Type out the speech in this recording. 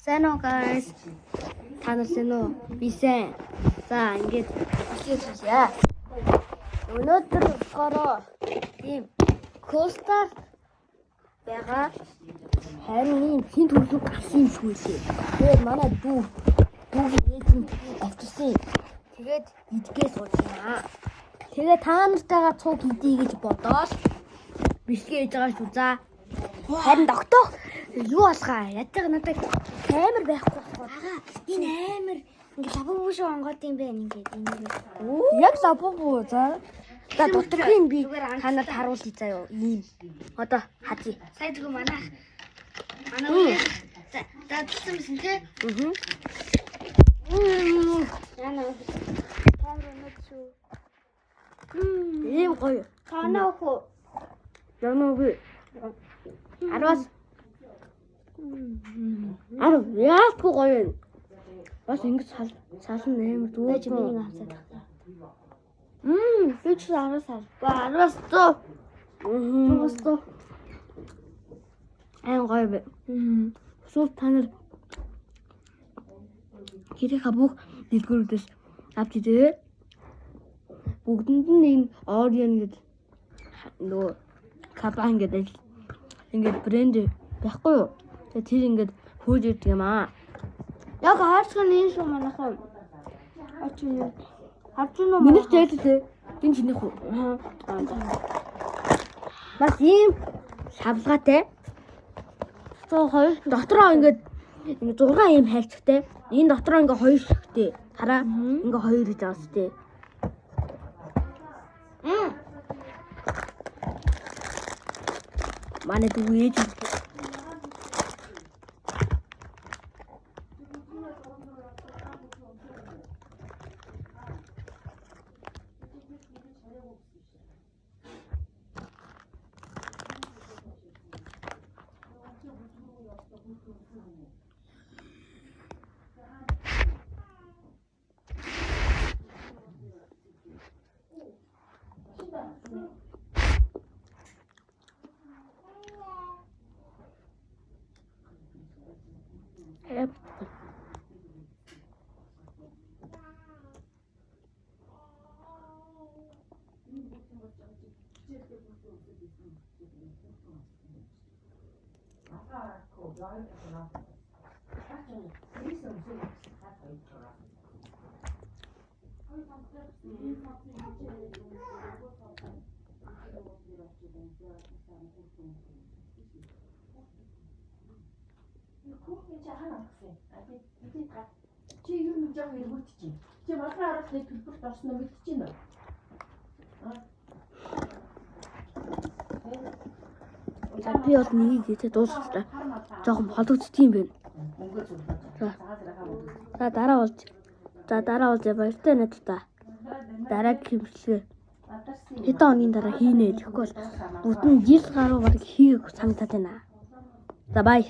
Сайн уу guys? Та нар сайн уу? Би сайн. За ингээд хэлье. Өнөөдөр болохоор тийм костар байгаа. Харин ийм хин төрлөг гарсан юм шүү дээ. Тэгээд манай дүүгийн авчирсан. Тэгээд идгээ сууж байна. Тэгээд та нартайгаа цуг идэ гэж бодоод бэлгээ хийж байгаа шүү. За харин доктор юу болохаа? Ятдаг надад камер байхгүй болохоор. Энэ амир ингээд лабубуу шиг онгоод юм байна ингээд энэ. Яг лабубуу за. За докторын би та нарт харуулъя заяа ийм. Одоо хазъя. Сайн зүг манайх. За дадсан юм тий. Яна. Камер мэдсэн. Ийм гоё. Канааху. Янаагүй. Араас. Араа яахгүй гоё. Бас ингэж салсан амар дүүж миний хамсаад байна. Фич араас сал. Араас тоо. Араас тоо. Айн гоё бэ. Сул танаар хэрэг хабух дэлгүүрүүдээс авч идээ. Бүгдэнд нь ийм Orion гэдэг нөгөө капан гэдэг ингээд брэнд байхгүй юу? Тэгээ тэр ингээд хөөж ирдэг юм аа. Яг хаарцхан энэ шүү манайхан. Ачаа. Хавчна уу? Миний зээлтэй. Гин чиний хөө. Бас ийм шавлгаатай. Цоо хоёр дотроо ингээд 6 ийм хайлттай. Энэ дотроо ингээд 2 шигтэй. Хараа. Ингээд 2 гэж байгаа сте. Манай дүү ээж. Чи юу нэг жоо эргүүлчих. Чи манай араас нэг төлбөрт орсноо мэдчихэж байна. За би бол нэг хийгээ дуусчихлаа. Жохон хологдчих юм байна. За дараа болж. За дараа болж баяртай надтай. Дараагийн хэмжлэгээ. Хэдэн оны дараа хийнэ гэхгүй бол бүтэн жил гаруй баг хийх санагдаад байна. За бай.